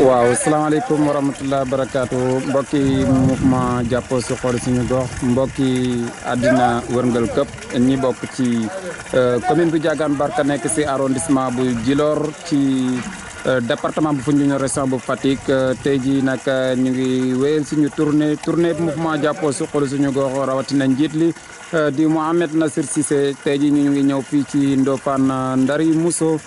waaw salaamaaleykum wa rahmatulah barakaatu mbokki mouvement jàppoo suxali suñu gox mbokki àddina wërngal këpp ñi bokk ci commune bu Diagane Barka nekk si arrondissement bu Djilor ci département bu Foundiougne région bu Fatick tey jii nag ñu ngi wéyal suñu tournée mouvement jàppoo suxali suñu gox rawatina njiit li di Mouhamed Nassir Cissé tey jii ñu ngi ñëw fii ci Ndofane Ndari Mousso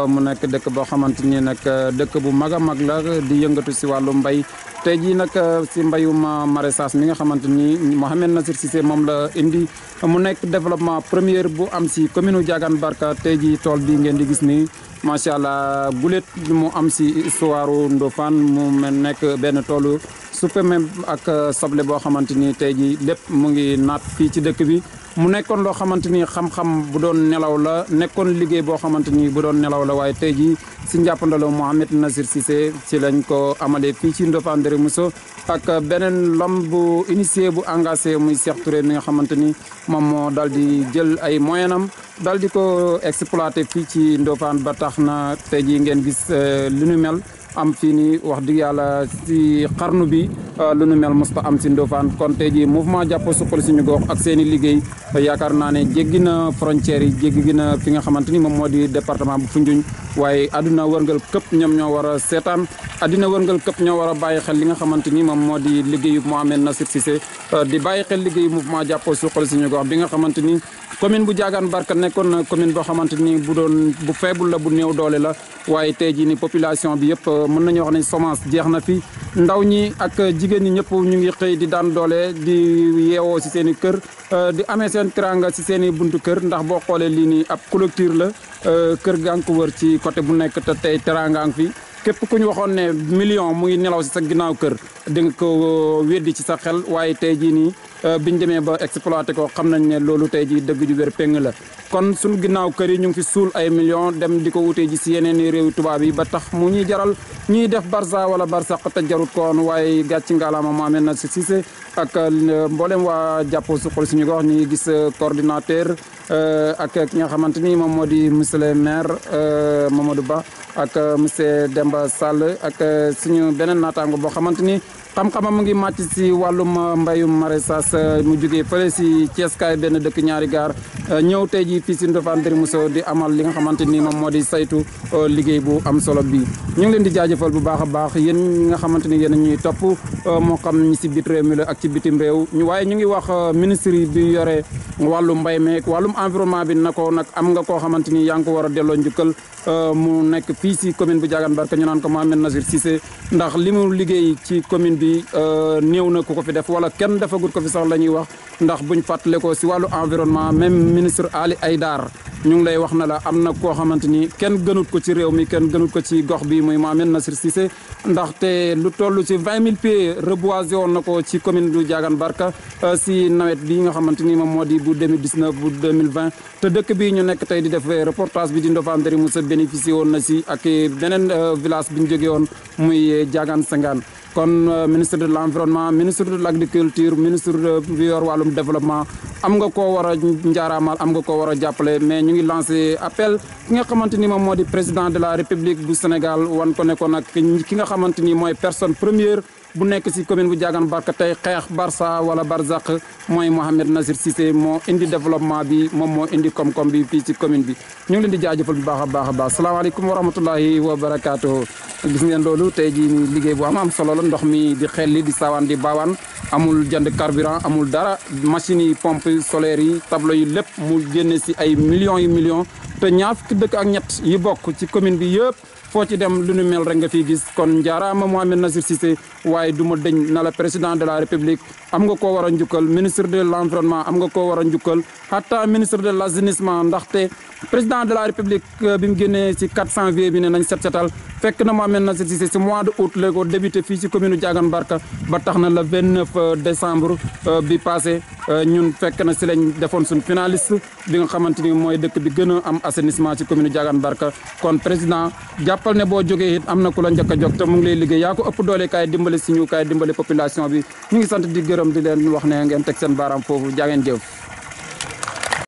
mu nekk dëkk boo xamante ni nag dëkk bu mag a mag la di yëngatu si wàllu mbay tey jii nag si mbayum maraîchage mi nga xamante ni Mouhamed Nassir Cissé moom la indi mu nekk développement première bu am si commune Diagane Barka tey jii tool bi ngeen di gis ni macha allah gulet mu am si histoire Ndofane mu nekk benn toolu suppame ak soble boo xamante ni tey jii lépp mu ngi naat fii ci dëkk bi. mu nekkoon loo xamante ni xam-xam bu doon nelaw la nekkoon liggéey boo xamante ni bu doon nelaw la waaye tey jii si njàppandalo Mouhamed Nassir Cissé si lañ ko amalee fii ci Ndofane Ndari Mousso ak beneen lom bu initié bu engagé muy Cheikh Touré mi nga xamante ni moom moo daal di jël ay moyenam daal di ko exploité fii ci Ndofane ba tax na tey jii ngeen gis li nu mel am fii nii wax dëgg yàlla si xarnu bi lu nu mel mosta am si Ndofane kon tey jii mouvement jàppoo suxali suñu gox ak seen i liggéey yaakaar naa ne jéggi na frontières yi jéggi na fi nga xamante ni moom moo di département bu Foundiougne waaye àdduna wërngal këpp ñoom ñoo war a seetaan àddina wërngal këpp ñoo war a bàyyi xel li nga xamante ni moom moo di liggéeyu Mouhamed Nassir Cissé di bàyyi xel liggéeyu mouvement jàppoo suxali suñu gox bi nga xamante ni commune bu Diagane Barka nekkoon na commune boo xamante ni bu faible la bu néew doole la waaye tey jii ni population bi yëpp mën nañu wax ne semence jeex na fi ndaw ñi ak jigéen ñi ñëpp ñu ngi xëy di daan doole di yeewoo si seen i kër di amee seen teranga si seen i buntu kër ndax boo xoolee lii nii ab clôture la kër gaa ngi ko wër ci côté bu nekk te tey teranga ngi fi képp ku ñu waxoon ne million mu ngi nelaw si sa ginnaaw kër di nga ko weddi ci sa xel waaye tey jii nii biñ demee ba exploité ko xam nañ ne loolu tey jii dëgg ju wér péng la kon suñu ginnaaw kër yi ñu ngi fi suul ay millions dem di ko wutee ji si yeneen i réew tubaab yi ba tax mu ñuy jaral ñuy def barça wala barsaq te jarut koon waaye gàcci ngaalaama Mouhamed Nassir Cissé ak mboolem waa jàppoo suxali suñu gox ñu ngi gis coordinateur ak ki nga xamante ni moom moo di monsieur le maire Mamadou Ba ak monsieur Demba Sall ak suñu beneen naataango boo xamante ni xam-xamam mu ngi màcc si wàllum mbayum maraîchage mu jógee fële si Thiès kaay benn dëkk ñaari gaar ñëw tey jii fii si Ndofane Ndari Mousso di amal li nga xamante ni moom moo di saytu liggéey bu am solo bi ñu ngi leen di jaajëfal bu baax a baax yéen ñi nga xamante ni yéen ñuy topp moo xam ñi si bit réew mi la ak ci bitim réew waaye ñu ngi wax ministre bi yore wàllu mbay meek wàllum environnement bi na ko nag am nga koo xamante ni yaa ngi ko war a delloo njukkal mu nekk fii si commune bu Diagane Barka ñu naan ko Mouhamed Nassir Cissé ndax li mu liggéey ci commune bi néew na ku ko fi def wala kenn defagut ko fi sax la ñuy wax ndax buñ fàttale ko si wàllu environnement même ministre Ali Aïdar ñu ngi lay wax na la am na koo xamante ni kenn gënut ko ci réew mi kenn gënut ko ci gox bi muy Mouhamed Nassir Cissé ndaxte lu toll ci 20 000 pieds reboisé woon na ko ci commune bu Diagane Barka si nawet bi nga xamante ni moom moo di bu 2019 bu 2020 te dëkk bi ñu nekk tey di def reportage bi di Ndofane Ndari Mousso bénéficié woon na si ak beneen village bi ñu jógee woon muy Diagane Sengane kon ministre de l'environnement ministre de l'agriculture ministre bi yor wàllum développement am nga koo war a njaaraamal am nga koo war a jàppale mais ñu ngi lancé appel ki nga xamante ni moom moo di président de la république bu Sénégal wan ko ne ko nag ki nga xamante ni mooy personne première bu nekk si commune bu Diagane Barka tey xeex Barça wala Barzak mooy Mouhamed Nassir Cissé moo indi développement bi moom moo indi koom-koom bi fii ci commune bi ñu ngi leen di jaajëfal bu baax a baax salaamaaleykum wa rahmatullahi wa barakaatuhu gis ngeen loolu tey jii ni liggéey bu am solo la ndox mi di xelli di saawaan di baawaan amul jënd carburant amul dara machines yi pompe solaire yi tableau yi lépp mu génne si ay millions yi millions te ñaar fukki dëkk ak ñett yi bokk ci commune bi yëpp foo ci dem lu nu mel rek nga fiy gis kon njaaraama Mouhamed Nassir Cissé waaye du ma dëñ na la président de la république am nga koo war a njukkal ministre de l'environnement am nga koo war a njukkal hatta ministre de l'assainissement ndaxte président de la république bi mu génnee ci 4 janvier bi ne nañ set setal fekk na Mouhamed Nassir Cissé ci mois de août la ko débuté fii ci commune Diagane Barka ba tax na le 29 décembre bi passé ñun fekk na ci lañ defoon suñ finaliste bi nga xamante ni mooy dëkk bi gën a am assainissement ci commune Diagane Barka kon président jàppal ne boo jógee it am na ku la njëkk a jóg te mu ngi lay liggéey yaa ko ëpp doole kaay dimbale si ñu kaay dimbale population bi ñu ngi sant di gërëm di leen wax ne ngeen teg seen baaraam foofu jaa ngeen jëf